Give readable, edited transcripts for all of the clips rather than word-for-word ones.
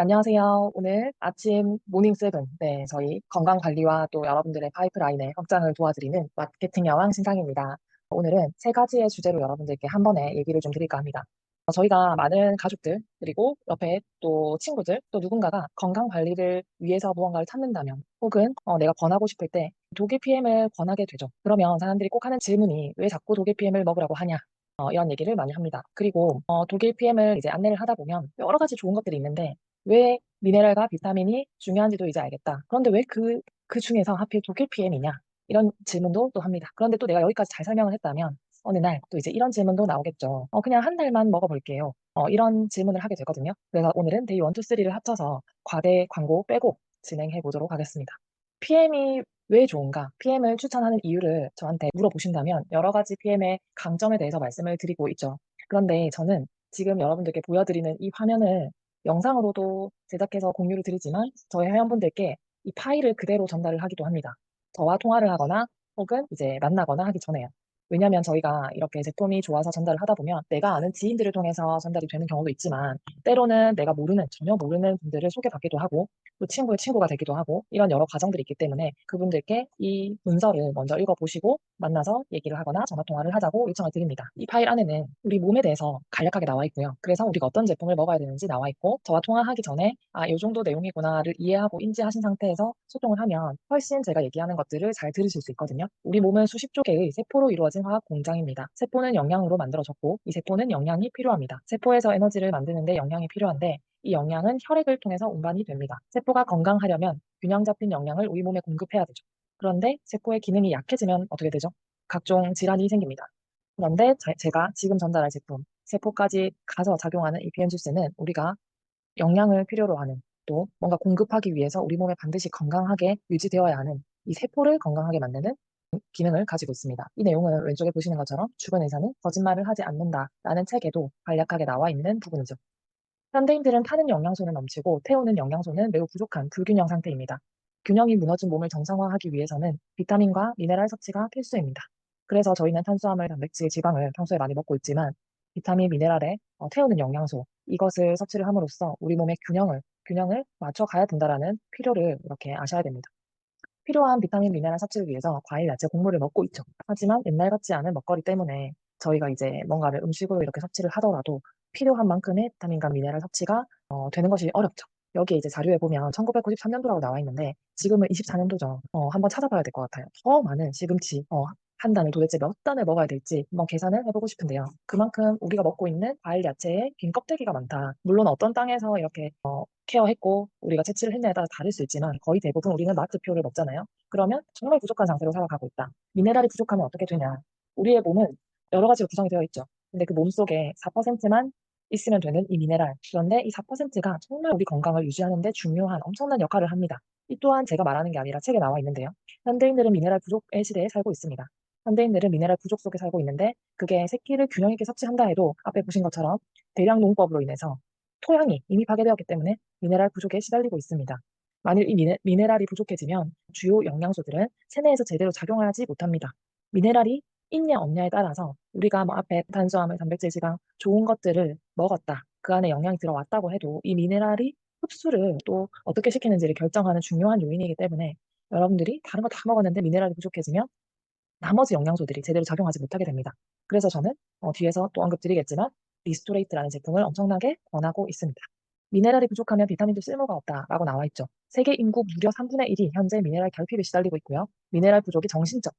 안녕하세요. 오늘 아침 모닝 세븐, 저희 건강 관리와 또 여러분들의 파이프라인의 확장을 도와드리는 마케팅 여왕 신상입니다. 오늘은 세 가지의 주제로 여러분들께 한 번에 얘기를 좀 드릴까 합니다. 저희가 많은 가족들, 그리고 옆에 또 친구들, 또 누군가가 건강 관리를 위해서 무언가를 찾는다면, 혹은 내가 권하고 싶을 때 독일 PM을 권하게 되죠. 그러면 사람들이 꼭 하는 질문이 왜 자꾸 독일 PM을 먹으라고 하냐? 이런 얘기를 많이 합니다. 그리고 독일 PM을 이제 안내를 하다 보면 여러 가지 좋은 것들이 있는데 왜 미네랄과 비타민이 중요한지도 이제 알겠다. 그런데 왜 그 중에서 하필 독일 PM이냐? 이런 질문도 또 합니다. 그런데 또 내가 여기까지 잘 설명을 했다면 어느 날 또 이제 이런 질문도 나오겠죠. 그냥 한 달만 먹어볼게요. 이런 질문을 하게 되거든요. 그래서 오늘은 데이 1, 2, 3를 합쳐서 과대 광고 빼고 진행해 보도록 하겠습니다. PM이 왜 좋은가? PM을 추천하는 이유를 저한테 물어보신다면 여러 가지 PM의 강점에 대해서 말씀을 드리고 있죠. 그런데 저는 지금 여러분들께 보여드리는 이 화면을 영상으로도 제작해서 공유를 드리지만 저희 회원분들께 이 파일을 그대로 전달을 하기도 합니다. 저와 통화를 하거나 혹은 이제 만나거나 하기 전에요. 왜냐하면 저희가 이렇게 제품이 좋아서 전달을 하다 보면 내가 아는 지인들을 통해서 전달이 되는 경우도 있지만 때로는 내가 모르는, 전혀 모르는 분들을 소개받기도 하고 또 친구의 친구가 되기도 하고 이런 여러 과정들이 있기 때문에 그분들께 이 문서를 먼저 읽어보시고 만나서 얘기를 하거나 전화 통화를 하자고 요청을 드립니다. 이 파일 안에는 우리 몸에 대해서 간략하게 나와 있고요. 그래서 우리가 어떤 제품을 먹어야 되는지 나와 있고 저와 통화하기 전에 이 정도 내용이구나를 이해하고 인지하신 상태에서 소통을 하면 훨씬 제가 얘기하는 것들을 잘 들으실 수 있거든요. 우리 몸은 수십조 개의 세포로 이루어진 화학 공장입니다. 세포는 영양으로 만들어졌고 이 세포는 영양이 필요합니다. 세포에서 에너지를 만드는데 영양이 필요한데 이 영양은 혈액을 통해서 운반이 됩니다. 세포가 건강하려면 균형 잡힌 영양을 우리 몸에 공급해야 되죠. 그런데 세포의 기능이 약해지면 어떻게 되죠? 각종 질환이 생깁니다. 그런데 제가 지금 전달할 제품, 세포까지 가서 작용하는 이 비엔 주스는 우리가 영양을 필요로 하는 또 뭔가 공급하기 위해서 우리 몸에 반드시 건강하게 유지되어야 하는 이 세포를 건강하게 만드는 기능을 가지고 있습니다. 이 내용은 왼쪽에 보시는 것처럼 주변 의사는 거짓말을 하지 않는다라는 책에도 간략하게 나와 있는 부분이죠. 현대인들은 타는 영양소는 넘치고 태우는 영양소는 매우 부족한 불균형 상태입니다. 균형이 무너진 몸을 정상화하기 위해서는 비타민과 미네랄 섭취가 필수입니다. 그래서 저희는 탄수화물, 단백질, 지방을 평소에 많이 먹고 있지만 비타민, 미네랄에 태우는 영양소 이것을 섭취를 함으로써 우리 몸의 균형을 맞춰 가야 된다라는 필요를 이렇게 아셔야 됩니다. 필요한 비타민, 미네랄 섭취를 위해서 과일, 야채, 곡물을 먹고 있죠. 하지만 옛날 같지 않은 먹거리 때문에 저희가 이제 뭔가를 음식으로 이렇게 섭취를 하더라도 필요한 만큼의 비타민과 미네랄 섭취가 되는 것이 어렵죠. 여기에 이제 자료에 보면 1993년도라고 나와 있는데 지금은 24년도죠. 한번 찾아봐야 될 것 같아요. 더 많은 시금치, 한 단을 도대체 몇 단을 먹어야 될지 한번 계산을 해보고 싶은데요. 그만큼 우리가 먹고 있는 과일, 야채에 빈 껍데기가 많다. 물론 어떤 땅에서 이렇게 케어했고 우리가 채취를 했냐에 따라 다를 수 있지만 거의 대부분 우리는 마트표를 먹잖아요. 그러면 정말 부족한 상태로 살아가고 있다. 미네랄이 부족하면 어떻게 되냐? 우리의 몸은 여러 가지로 구성이 되어 있죠. 근데 그 몸속에 4%만 있으면 되는 이 미네랄. 그런데 이 4%가 정말 우리 건강을 유지하는 데 중요한 엄청난 역할을 합니다. 이 또한 제가 말하는 게 아니라 책에 나와 있는데요. 현대인들은 미네랄 부족의 시대에 살고 있습니다. 현대인들은 미네랄 부족 속에 살고 있는데 그게 새끼를 균형 있게 섭취한다 해도 앞에 보신 것처럼 대량 농법으로 인해서 토양이 이미 파괴되었기 때문에 미네랄 부족에 시달리고 있습니다. 만일 이 미네랄이 부족해지면 주요 영양소들은 체내에서 제대로 작용하지 못합니다. 미네랄이 있냐 없냐에 따라서 우리가 뭐 앞에 탄수화물, 단백질, 지방 좋은 것들을 먹었다. 그 안에 영양이 들어왔다고 해도 이 미네랄이 흡수를 또 어떻게 시키는지를 결정하는 중요한 요인이기 때문에 여러분들이 다른 거 다 먹었는데 미네랄이 부족해지면 나머지 영양소들이 제대로 작용하지 못하게 됩니다. 그래서 저는 뒤에서 또 언급드리겠지만 리스토레이트라는 제품을 엄청나게 권하고 있습니다. 미네랄이 부족하면 비타민도 쓸모가 없다라고 나와 있죠. 세계 인구 무려 3분의 1이 현재 미네랄 결핍에 시달리고 있고요. 미네랄 부족이 정신적,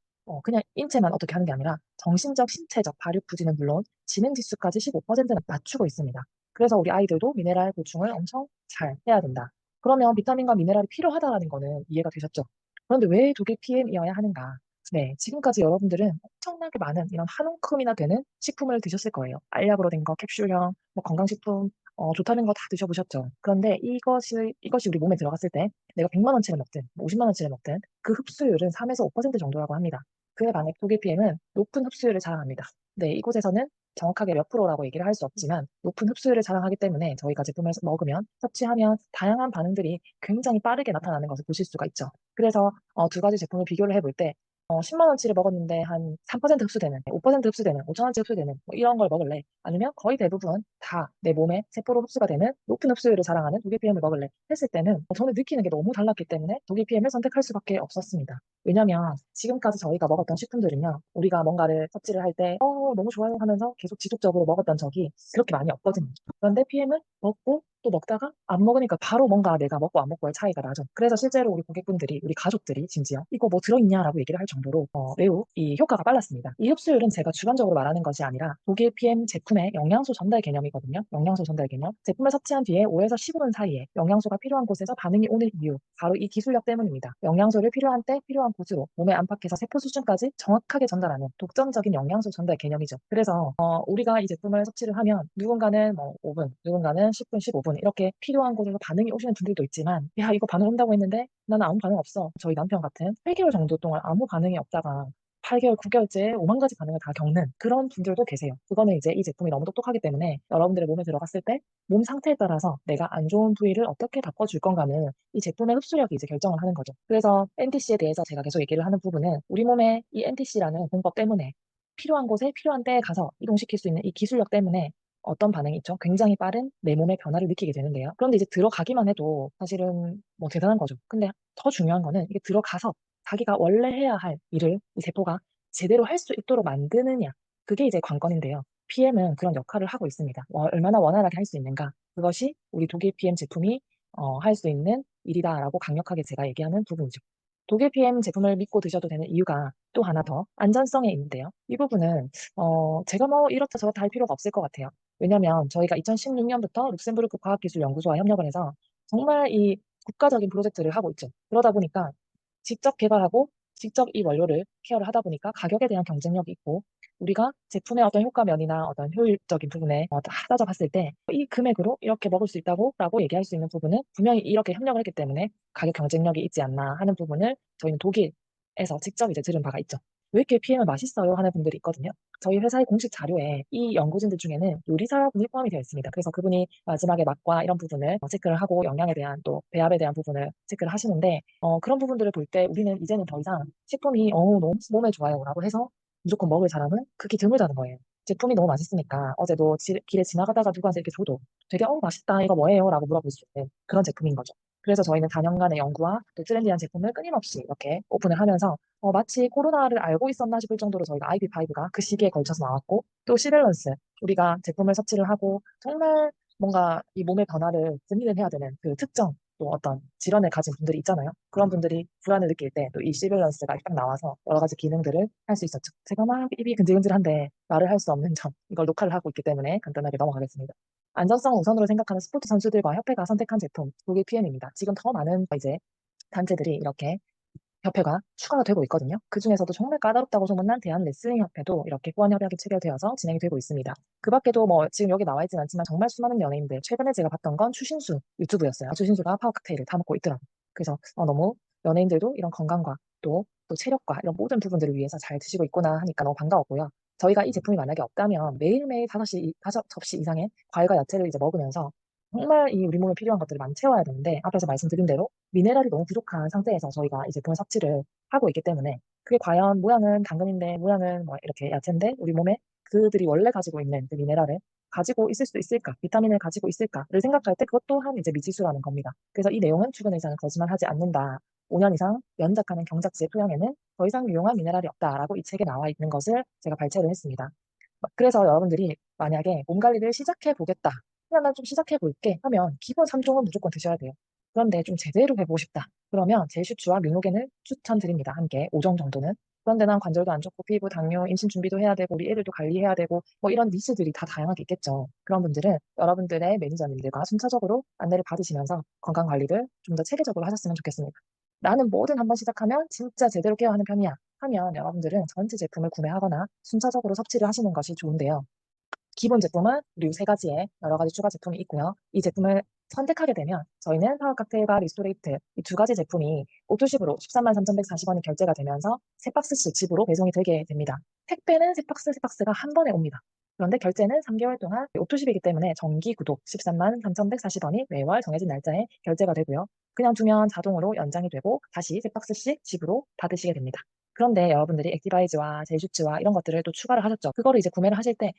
그냥 인체만 어떻게 하는 게 아니라 정신적, 신체적 발육 부진은 물론 지능 지수까지 15%는 낮추고 있습니다. 그래서 우리 아이들도 미네랄 보충을 엄청 잘 해야 된다. 그러면 비타민과 미네랄이 필요하다라는 거는 이해가 되셨죠? 그런데 왜 독일 PM이어야 하는가? 네, 지금까지 여러분들은 엄청나게 많은 이런 한 움큼이나 되는 식품을 드셨을 거예요. 알약으로 된 거, 캡슐형, 뭐 건강식품, 좋다는 거 다 드셔보셨죠. 그런데 이것이 우리 몸에 들어갔을 때 내가 100만 원치를 먹든 50만 원치를 먹든 그 흡수율은 3에서 5% 정도라고 합니다. 그에 반해 독일 PM은 높은 흡수율을 자랑합니다. 네, 이곳에서는 정확하게 몇 프로라고 얘기를 할 수 없지만 높은 흡수율을 자랑하기 때문에 저희가 제품을 먹으면 섭취하면 다양한 반응들이 굉장히 빠르게 나타나는 것을 보실 수가 있죠. 그래서 두 가지 제품을 비교를 해볼 때 10만 원치를 먹었는데 한 3% 흡수되는, 5% 흡수되는, 5천 원치 흡수되는 뭐 이런 걸 먹을래? 아니면 거의 대부분 다 내 몸에 세포로 흡수가 되는 높은 흡수율을 자랑하는 독일PM을 먹을래? 했을 때는 저는 느끼는 게 너무 달랐기 때문에 독일PM을 선택할 수밖에 없었습니다. 왜냐면 지금까지 저희가 먹었던 식품들은요, 우리가 뭔가를 섭취를 할 때, 너무 좋아요 하면서 계속 지속적으로 먹었던 적이 그렇게 많이 없거든요. 그런데 PM은 먹고 또 먹다가 안 먹으니까 바로 뭔가 내가 먹고 안 먹고의 차이가 나죠. 그래서 실제로 우리 고객분들이, 우리 가족들이 심지어 이거 뭐 들어있냐라고 얘기를 할 정도로 매우 이 효과가 빨랐습니다. 이 흡수율은 제가 주관적으로 말하는 것이 아니라 독일 PM 제품의 영양소 전달 개념이거든요. 영양소 전달 개념. 제품을 섭취한 뒤에 5에서 15분 사이에 영양소가 필요한 곳에서 반응이 오는 이유, 바로 이 기술력 때문입니다. 영양소를 필요한 때 필요한 곳으로 몸에 안팎에서 세포 수준까지 정확하게 전달하는 독점적인 영양소 전달 개념이죠. 그래서 우리가 이 제품을 섭취를 하면 누군가는 뭐 5분, 누군가는 10분, 15분 이렇게 필요한 곳에서 반응이 오시는 분들도 있지만, 야, 이거 반응 온다고 했는데 나는 아무 반응 없어. 저희 남편 같은 8개월 정도 동안 아무 반응이 없다가 8개월, 9개월째 5만 가지 반응을 다 겪는 그런 분들도 계세요. 그거는 이제 이 제품이 너무 똑똑하기 때문에 여러분들의 몸에 들어갔을 때 몸 상태에 따라서 내가 안 좋은 부위를 어떻게 바꿔줄 건가는 이 제품의 흡수력이 이제 결정을 하는 거죠. 그래서 NTC에 대해서 제가 계속 얘기를 하는 부분은 우리 몸에 이 NTC라는 공법 때문에 필요한 곳에 필요한 때에 가서 이동시킬 수 있는 이 기술력 때문에 어떤 반응이 있죠? 굉장히 빠른 내 몸의 변화를 느끼게 되는데요. 그런데 이제 들어가기만 해도 사실은 뭐 대단한 거죠. 근데 더 중요한 거는 이게 들어가서 자기가 원래 해야 할 일을 이 세포가 제대로 할 수 있도록 만드느냐. 그게 이제 관건인데요. PM은 그런 역할을 하고 있습니다. 얼마나 원활하게 할 수 있는가. 그것이 우리 독일 PM 제품이 할 수 있는 일이다라고 강력하게 제가 얘기하는 부분이죠. 독일 PM 제품을 믿고 드셔도 되는 이유가 또 하나 더 안전성에 있는데요. 이 부분은 제가 뭐 이렇다 저렇다 할 필요가 없을 것 같아요. 왜냐면 저희가 2016년부터 룩셈부르크 과학기술연구소와 협력을 해서 정말 이 국가적인 프로젝트를 하고 있죠. 그러다 보니까 직접 개발하고 직접 이 원료를 케어를 하다 보니까 가격에 대한 경쟁력이 있고, 우리가 제품의 어떤 효과면이나 어떤 효율적인 부분에 따져 봤을 때 이 금액으로 이렇게 먹을 수 있다고 얘기할 수 있는 부분은 분명히 이렇게 협력을 했기 때문에 가격 경쟁력이 있지 않나 하는 부분을 저희는 독일에서 직접 이제 들은 바가 있죠. 왜 이렇게 PM을 맛있어요 하는 분들이 있거든요. 저희 회사의 공식 자료에 이 연구진들 중에는 요리사분이 포함이 되어 있습니다. 그래서 그분이 마지막에 맛과 이런 부분을 체크를 하고 영양에 대한 또 배합에 대한 부분을 체크를 하시는데, 그런 부분들을 볼 때 우리는 이제는 더 이상 식품이 너무 몸에 좋아요라고 해서 무조건 먹을 사람은 극히 드물다는 거예요. 제품이 너무 맛있으니까 어제도 길에 지나가다가 누구한테 이렇게 줘도 되게 맛있다 이거 뭐예요? 라고 물어볼 수 있는 그런 제품인 거죠. 그래서 저희는 다년간의 연구와 또 트렌디한 제품을 끊임없이 이렇게 오픈을 하면서 마치 코로나를 알고 있었나 싶을 정도로 저희가 IP5가 그 시기에 걸쳐서 나왔고, 또 시밸런스, 우리가 제품을 섭취를 하고 정말 뭔가 이 몸의 변화를 고민을 해야 되는 그 특정 또 어떤 질환을 가진 분들이 있잖아요. 그런 분들이 불안을 느낄 때 또 이 시밸런스가 딱 나와서 여러 가지 기능들을 할 수 있었죠. 제가 막 입이 근질근질한데 말을 할 수 없는 점, 이걸 녹화를 하고 있기 때문에 간단하게 넘어가겠습니다. 안전성 우선으로 생각하는 스포츠 선수들과 협회가 선택한 제품, 독일 PM입니다. 지금 더 많은 이제 단체들이 이렇게 협회가 추가가 되고 있거든요. 그중에서도 정말 까다롭다고 소문난 대한레슬링협회도 이렇게 후원 협약이 체결되어서 진행이 되고 있습니다. 그 밖에도 뭐 지금 여기 나와 있진 않지만 정말 수많은 연예인들, 최근에 제가 봤던 건 추신수 유튜브였어요. 추신수가 파워 칵테일을 타 먹고 있더라고요. 그래서 너무 연예인들도 이런 건강과 또 체력과 이런 모든 부분들을 위해서 잘 드시고 있구나 하니까 너무 반가웠고요. 저희가 이 제품이 만약에 없다면 매일매일 5접시 이상의 과일과 야채를 이제 먹으면서 정말 이 우리 몸에 필요한 것들을 많이 채워야 되는데, 앞에서 말씀드린 대로 미네랄이 너무 부족한 상태에서 저희가 이 제품을 섭취를 하고 있기 때문에, 그게 과연 모양은 당근인데 모양은 뭐 이렇게 야채인데 우리 몸에 그들이 원래 가지고 있는 그 미네랄을 가지고 있을 수 있을까, 비타민을 가지고 있을까를 생각할 때 그것 또한 이제 미지수라는 겁니다. 그래서 이 내용은 출근 의사는 거짓말하지 않는다. 5년 이상 연작하는 경작지의 토양에는 더 이상 유용한 미네랄이 없다라고 이 책에 나와 있는 것을 제가 발췌를 했습니다. 그래서 여러분들이 만약에 몸 관리를 시작해 보겠다, 그냥 난 좀 시작해 볼게 하면 기본 3종은 무조건 드셔야 돼요. 그런데 좀 제대로 해보고 싶다, 그러면 제슈츠와 뮤노겐을 추천드립니다. 함께 5종 정도는. 그런데 난 관절도 안 좋고 피부, 당뇨, 임신 준비도 해야 되고 우리 애들도 관리해야 되고 뭐 이런 니즈들이 다 다양하게 있겠죠. 그런 분들은 여러분들의 매니저님들과 순차적으로 안내를 받으시면서 건강 관리를 좀 더 체계적으로 하셨으면 좋겠습니다. 나는 뭐든 한번 시작하면 진짜 제대로 케어하는 편이야 하면 여러분들은 전체 제품을 구매하거나 순차적으로 섭취를 하시는 것이 좋은데요. 기본 제품은 그리고 세 가지의 여러 가지 추가 제품이 있고요. 이 제품을 선택하게 되면 저희는 파워 칵테일과 리스토레이트 이 두 가지 제품이 오토십으로 13만 3,140원이 결제가 되면서 세 박스씩 집으로 배송이 되게 됩니다. 택배는 세 박스가 한 번에 옵니다. 그런데 결제는 3개월 동안 오토십이기 때문에 정기 구독 13만 3,140원이 매월 정해진 날짜에 결제가 되고요. 그냥 두면 자동으로 연장이 되고 다시 세 박스씩 집으로 받으시게 됩니다. 그런데 여러분들이 액티바이즈와 제이슈츠와 이런 것들을 또 추가를 하셨죠. 그거를 이제 구매를 하실 때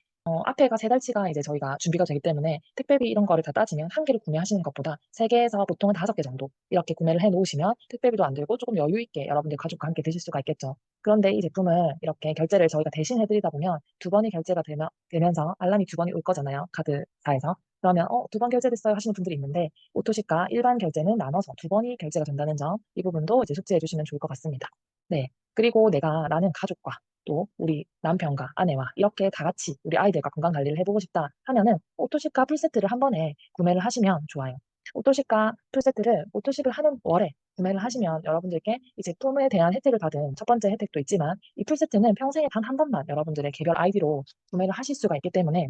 앞에가 3달치가 이제 저희가 준비가 되기 때문에 택배비 이런 거를 다 따지면 한 개를 구매하시는 것보다 3개에서 보통은 5개 정도 이렇게 구매를 해 놓으시면 택배비도 안 들고 조금 여유 있게 여러분들 가족과 함께 드실 수가 있겠죠. 그런데 이 제품을 이렇게 결제를 저희가 대신 해드리다 보면 두 번이 결제가 되면서 알람이 두 번이 올 거잖아요. 카드사에서. 그러면 2번 결제됐어요 하시는 분들이 있는데 오토시가 일반 결제는 나눠서 두 번이 결제가 된다는 점, 이 부분도 이제 숙지해 주시면 좋을 것 같습니다. 네. 그리고 나는 가족과 또 우리 남편과 아내와 이렇게 다 같이 우리 아이들과 건강 관리를 해보고 싶다 하면은 오토시카 풀세트를 한 번에 구매를 하시면 좋아요. 오토시카 풀세트를 오토십을 하는 월에 구매를 하시면 여러분들께 이 제품에 대한 혜택을 받은 첫 번째 혜택도 있지만 이 풀세트는 평생에 단 한 번만 여러분들의 개별 아이디로 구매를 하실 수가 있기 때문에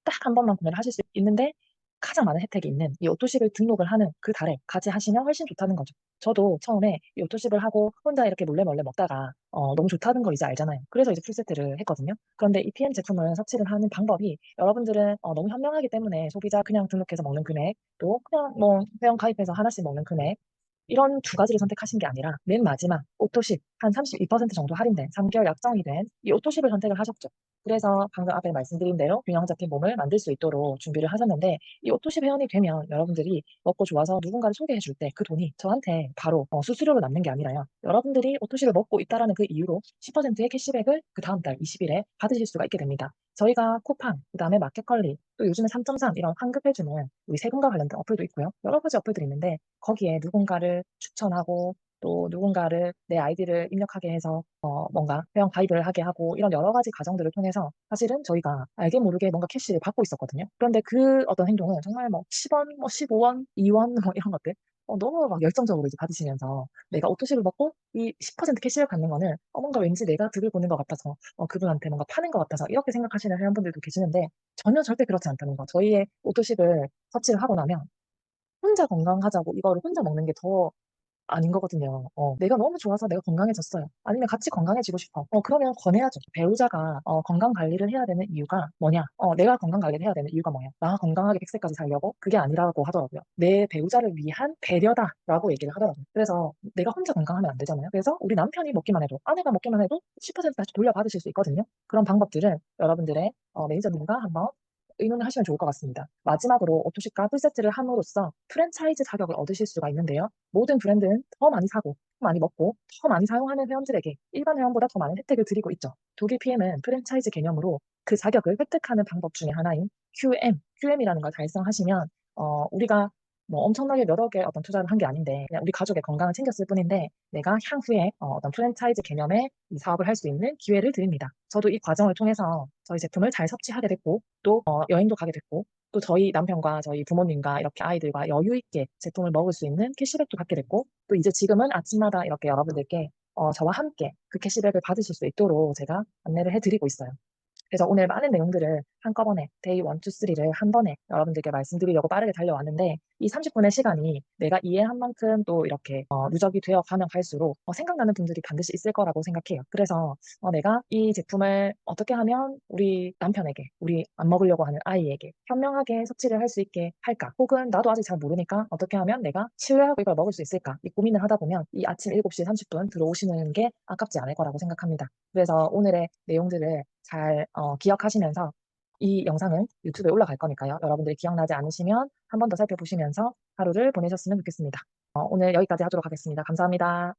딱 한 번만 구매를 하실 수 있는데 가장 많은 혜택이 있는 이 오토십을 등록을 하는 그 달에 같이 하시면 훨씬 좋다는 거죠. 저도 처음에 이 오토십을 하고 혼자 이렇게 몰래 몰래 먹다가 너무 좋다는 걸 이제 알잖아요. 그래서 이제 풀세트를 했거든요. 그런데 이 PM 제품을 섭취를 하는 방법이 여러분들은 너무 현명하기 때문에 소비자 그냥 등록해서 먹는 금액 또 그냥 뭐 회원 가입해서 하나씩 먹는 금액 이런 두 가지를 선택하신 게 아니라 맨 마지막 오토십 한 32% 정도 할인된 3개월 약정이 된 이 오토십을 선택을 하셨죠. 그래서 방금 앞에 말씀드린 대로 균형 잡힌 몸을 만들 수 있도록 준비를 하셨는데 이 오토십 회원이 되면 여러분들이 먹고 좋아서 누군가를 소개해 줄 때 그 돈이 저한테 바로 수수료로 남는 게 아니라요. 여러분들이 오토십을 먹고 있다라는 그 이유로 10%의 캐시백을 그 다음 달 20일에 받으실 수가 있게 됩니다. 저희가 쿠팡, 그다음에 마켓컬리, 또 요즘에 3.3 이런 환급해주는 우리 세금과 관련된 어플도 있고요. 여러 가지 어플들이 있는데 거기에 누군가를 추천하고 또 누군가를 내 아이디를 입력하게 해서 뭔가 회원 가입을 하게 하고 이런 여러 가지 과정들을 통해서 사실은 저희가 알게 모르게 뭔가 캐시를 받고 있었거든요. 그런데 그 어떤 행동은 정말 뭐 10원, 뭐 15원, 2원 뭐 이런 것들 너무 막 열정적으로 이제 받으시면서 내가 오토십을 먹고 이 10% 캐시를 받는 거는 뭔가 왠지 내가 득을 보는 것 같아서 그분한테 뭔가 파는 것 같아서 이렇게 생각하시는 회원분들도 계시는데 전혀 절대 그렇지 않다는 거. 저희의 오토십을 섭취를 하고 나면 혼자 건강하자고 이거를 혼자 먹는 게 더 아닌 거거든요. 내가 너무 좋아서 내가 건강해졌어요. 아니면 같이 건강해지고 싶어. 그러면 권해야죠. 배우자가 건강 관리를 해야 되는 이유가 뭐냐? 내가 건강 관리를 해야 되는 이유가 뭐냐? 나 건강하게 100세까지 살려고? 그게 아니라고 하더라고요. 내 배우자를 위한 배려다라고 얘기를 하더라고요. 그래서 내가 혼자 건강하면 안 되잖아요. 그래서 우리 남편이 먹기만 해도, 아내가 먹기만 해도 10% 다시 돌려받으실 수 있거든요. 그런 방법들은 여러분들의 매니저님과 한번 의논을 하시면 좋을 것 같습니다. 마지막으로 오토시카 풀세트를 함으로써 프랜차이즈 자격을 얻으실 수가 있는데요. 모든 브랜드는 더 많이 사고, 더 많이 먹고, 더 많이 사용하는 회원들에게 일반 회원보다 더 많은 혜택을 드리고 있죠. 독일 PM은 프랜차이즈 개념으로 그 자격을 획득하는 방법 중에 하나인 QM이라는 걸 달성하시면 우리가 뭐 엄청나게 몇 억의 어떤 투자를 한 게 아닌데 그냥 우리 가족의 건강을 챙겼을 뿐인데 내가 향후에 어떤 프랜차이즈 개념의 이 사업을 할 수 있는 기회를 드립니다. 저도 이 과정을 통해서 저희 제품을 잘 섭취하게 됐고 또 여행도 가게 됐고 또 저희 남편과 저희 부모님과 이렇게 아이들과 여유 있게 제품을 먹을 수 있는 캐시백도 받게 됐고 또 이제 지금은 아침마다 이렇게 여러분들께 저와 함께 그 캐시백을 받으실 수 있도록 제가 안내를 해드리고 있어요. 그래서 오늘 많은 내용들을 한꺼번에 데이 1, 2, 3를 한 번에 여러분들께 말씀드리려고 빠르게 달려왔는데 이 30분의 시간이 내가 이해한 만큼 또 이렇게 누적이 되어 가면 갈수록 생각나는 분들이 반드시 있을 거라고 생각해요. 그래서 내가 이 제품을 어떻게 하면 우리 남편에게, 우리 안 먹으려고 하는 아이에게 현명하게 섭취를 할 수 있게 할까? 혹은 나도 아직 잘 모르니까 어떻게 하면 내가 신뢰하고 이걸 먹을 수 있을까? 이 고민을 하다 보면 이 아침 7시 30분 들어오시는 게 아깝지 않을 거라고 생각합니다. 그래서 오늘의 내용들을 잘 기억하시면서 이 영상은 유튜브에 올라갈 거니까요. 여러분들이 기억나지 않으시면 한 번 더 살펴보시면서 하루를 보내셨으면 좋겠습니다. 오늘 여기까지 하도록 하겠습니다. 감사합니다.